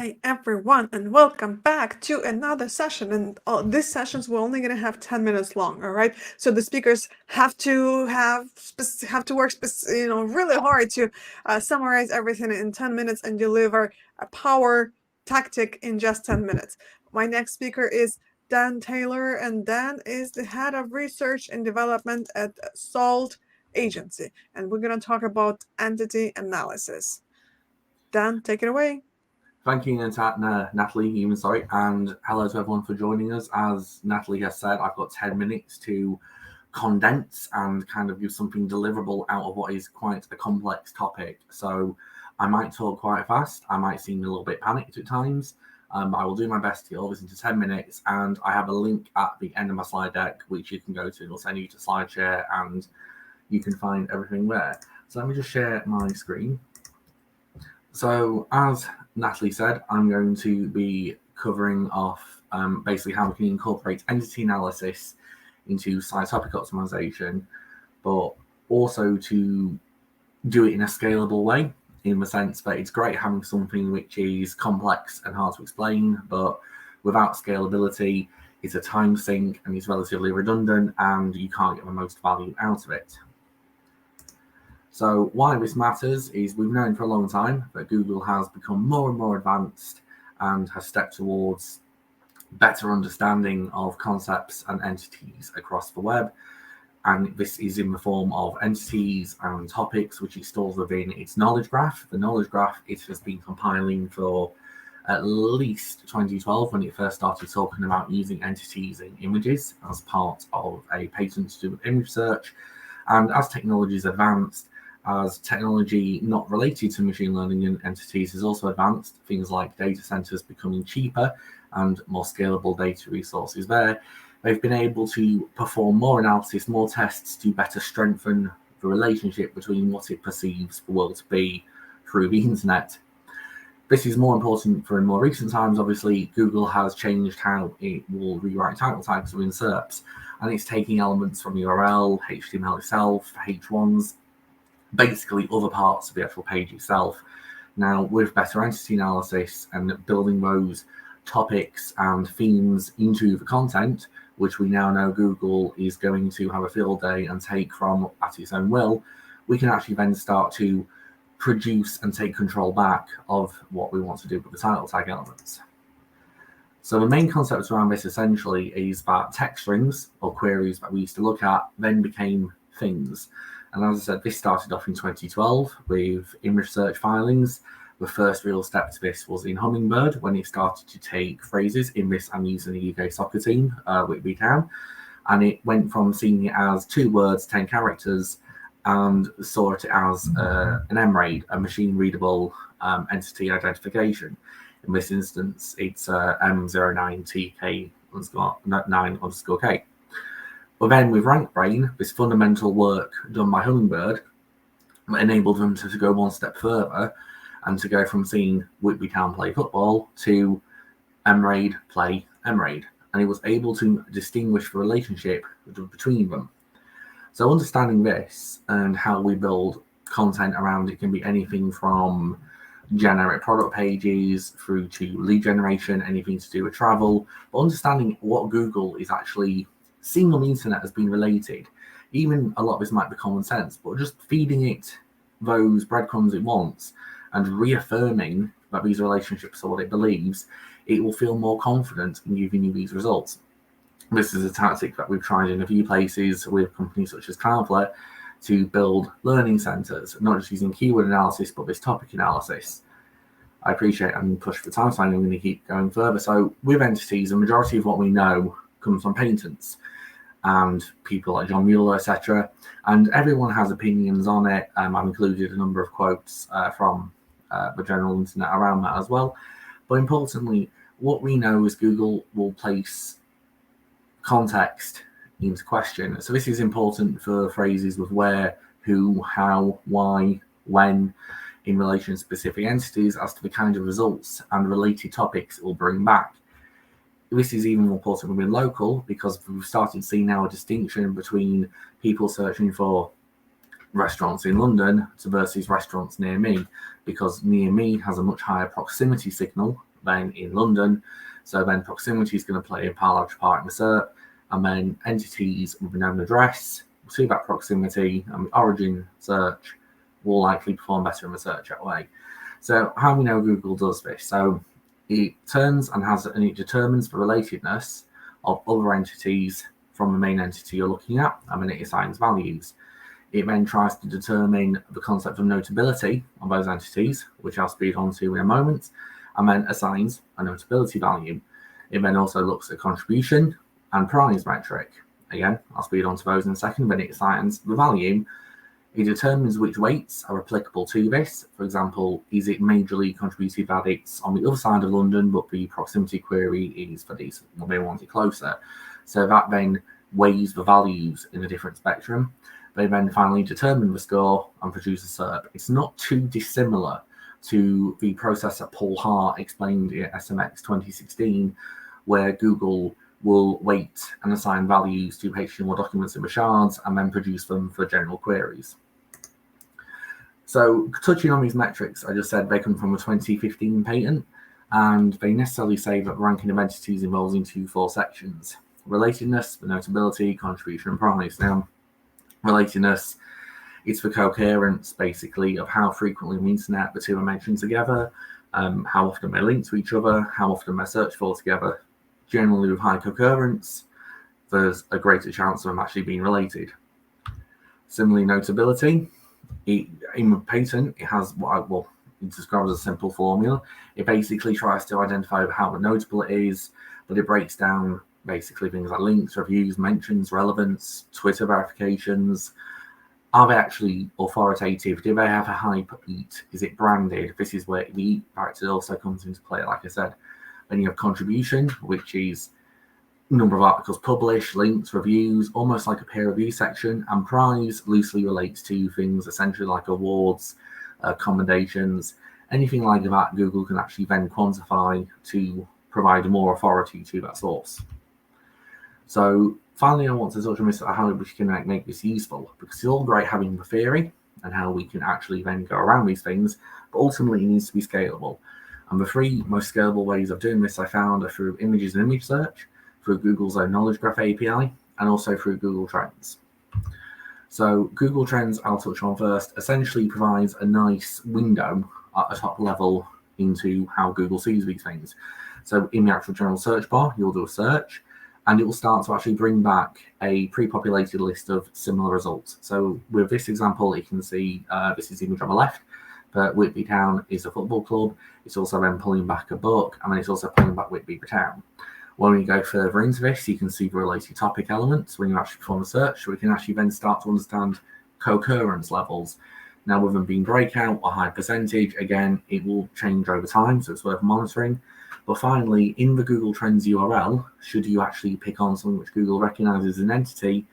Hi everyone, and welcome back to another session. And these sessions we're only going to have 10 minutes long. All right, so the speakers have to work really hard to summarize everything in 10 minutes and deliver a power tactic in just 10 minutes. My next speaker is Dan Taylor, and Dan is the head of research and development at SALT.agency, and we're going to talk about entity analysis. Dan, take it away. Thank you, Natalie, and hello to everyone for joining us. As Natalie has said, I've got 10 minutes to condense and kind of give something deliverable out of what is quite a complex topic. So I might talk quite fast. I might seem a little bit panicked at times. I will do my best to get all this into 10 minutes, and I have a link at the end of my slide deck, which you can go to. It'll send you to SlideShare, and you can find everything there. So let me just share my screen. So as Natalie said, I'm going to be covering off basically how we can incorporate entity analysis into site topic optimization, but also to do it in a scalable way, in the sense that it's great having something which is complex and hard to explain, but without scalability, it's a time sink and it's relatively redundant and you can't get the most value out of it. So why this matters is we've known for a long time that Google has become more and more advanced and has stepped towards better understanding of concepts and entities across the web. And this is in the form of entities and topics, which it stores within its knowledge graph. The knowledge graph it has been compiling for at least 2012 when it first started talking about using entities in images as part of a patent to do with image search. And as technology's advanced, as technology not related to machine learning and entities is also advanced, things like data centers becoming cheaper and more scalable data resources there, they've been able to perform more analysis, more tests to better strengthen the relationship between what it perceives the world to be through the internet. This is more important for in more recent times. Obviously, Google has changed how it will rewrite title tags within SERPs, and it's taking elements from URL, HTML itself, H1s, basically other parts of the actual page itself. Now, with better entity analysis and building those topics and themes into the content, which we now know Google is going to have a field day and take from at its own will, we can actually then start to produce and take control back of what we want to do with the title tag elements. So the main concept around this essentially is that text strings or queries that we used to look at then became things. And as I said, this started off in 2012 with image search filings. The first real step to this was in Hummingbird when it started to take phrases. In this, I'm using the UK soccer team, Whitby Town. And it went from seeing it as 2 words, 10 characters, and saw it as an MRAID, a machine-readable entity identification. In this instance, it's M09TK_9_K. But then with RankBrain, this fundamental work done by Hummingbird enabled them to go one step further and to go from seeing Whitby Town play football to MRAID play MRAID. And it was able to distinguish the relationship between them. So understanding this and how we build content around it can be anything from generic product pages through to lead generation, anything to do with travel, but understanding what Google is actually seeing on the internet has been related. Even a lot of this might be common sense, but just feeding it those breadcrumbs it wants and reaffirming that these relationships are what it believes, it will feel more confident in giving you these results. This is a tactic that we've tried in a few places with companies such as Cloudflare to build learning centers, not just using keyword analysis, but this topic analysis. I appreciate I'm pushed for time, so I'm going to keep going further. So with entities, the majority of what we know comes from patents and people like John Mueller, etc. And everyone has opinions on it. I've included a number of quotes from the general internet around that as well. But importantly, what we know is Google will place context into question. So this is important for phrases with where, who, how, why, when, in relation to specific entities as to the kind of results and related topics it will bring back. This is even more important within local because we've started seeing now a distinction between people searching for restaurants in London versus restaurants near me, because near me has a much higher proximity signal then in London. So then proximity is going to play a large part in the SERP, and then entities with a known address will see that proximity, and the origin search will likely perform better in the search that way. So how we know Google does this? So it turns and it determines the relatedness of other entities from the main entity you're looking at, and then it assigns values. It then tries to determine the concept of notability of those entities, which I'll speed on to in a moment, and then assigns a notability value. It then also looks at contribution and prize metric. Again, I'll speed on to those in a second. Then it assigns the value. It determines which weights are applicable to this. For example, is it majorly contributed that it's on the other side of London, but the proximity query is for these, they want it closer. So that then weighs the values in a different spectrum. They then finally determine the score and produce a SERP. It's not too dissimilar to the process that Paul Hart explained in SMX 2016, where Google will weight and assign values to HTML documents in the shards and then produce them for general queries. So touching on these metrics, I just said they come from a 2015 patent, and they necessarily say that ranking of entities involves into 4 sections: relatedness, the notability, contribution, and prize. Now, relatedness, it's the coherence, basically, of how frequently on the internet the two are mentioned together, how often they link to each other, how often they're searched for together. Generally, with high coherence, there's a greater chance of them actually being related. Similarly, notability, in the patent, it has what it describes as a simple formula. It basically tries to identify how notable it is, but it breaks down basically things like links, reviews, mentions, relevance, Twitter verifications. Are they actually authoritative? Do they have a hyperlink? Is it branded? This is where the EAT factor also comes into play, like I said. Then you have contribution, which is number of articles published, links, reviews, almost like a peer review section. And prize loosely relates to things essentially like awards, commendations, anything like that. Google can actually then quantify to provide more authority to that source. So finally, I want to touch on this, how we can make this useful, because it's all great having the theory and how we can actually then go around these things, but ultimately it needs to be scalable. And the 3 most scalable ways of doing this I found are through images and image search, through Google's own knowledge graph API, and also through Google Trends. So Google Trends, I'll touch on first, essentially provides a nice window at the top level into how Google sees these things. So in the actual general search bar, you'll do a search, and it will start to actually bring back a pre-populated list of similar results. So with this example, you can see this is the image on the left, but Whitby Town is a football club. It's also then pulling back a book, and then it's also pulling back Whitby Town. When we go further into this, you can see the related topic elements when you actually perform a search, so we can actually then start to understand coherence levels. Now, with them being breakout or high percentage, again, it will change over time, so it's worth monitoring. But finally, in the Google Trends URL, should you actually pick on something which Google recognizes as an entity,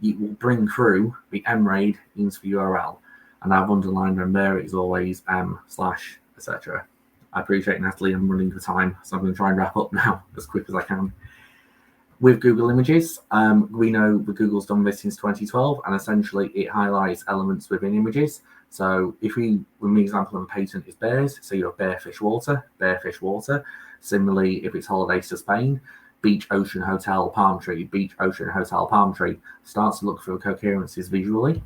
it will bring through the mRAID into the URL. And I've underlined them there, it's always m/etc. I appreciate, Natalie, I'm running the time, so I'm going to try and wrap up now as quick as I can. With Google Images, we know that Google's done this since 2012, and essentially it highlights elements within images. So if when the example of a patent is bears, so you have bearfish water. Similarly, if it's holidays to Spain, beach, ocean, hotel, palm tree, beach, ocean, hotel, palm tree. Start to look for coherences visually.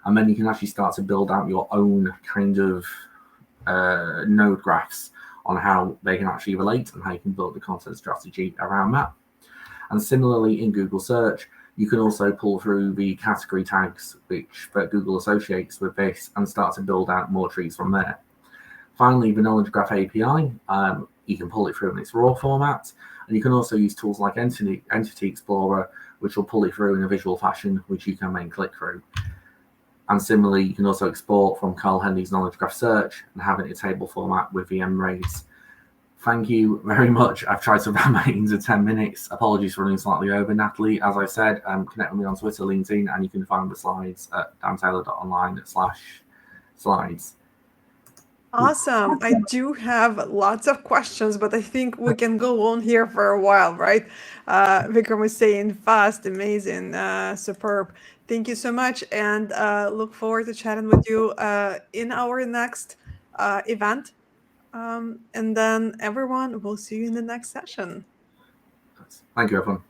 And then you can actually start to build out your own kind of node graphs on how they can actually relate and how you can build the content strategy around that. And similarly, in Google Search, you can also pull through the category tags that Google associates with this and start to build out more trees from there. Finally, the Knowledge Graph API, you can pull it through in its raw format, and you can also use tools like Entity Explorer, which will pull it through in a visual fashion, which you can then click through. And similarly, you can also export from Carl Henley's Knowledge Graph Search and have it in a table format with the mRAIDs. Thank you very much. I've tried to ram it into 10 minutes. Apologies for running slightly over, Natalie. As I said, connect with me on Twitter, LinkedIn, and you can find the slides at dantaylor.online/slides. Awesome. I do have lots of questions, but I think we can go on here for a while, right? Vikram was saying fast, amazing, superb. Thank you so much, and look forward to chatting with you in our next event. And then everyone, we'll see you in the next session. Thank you, everyone.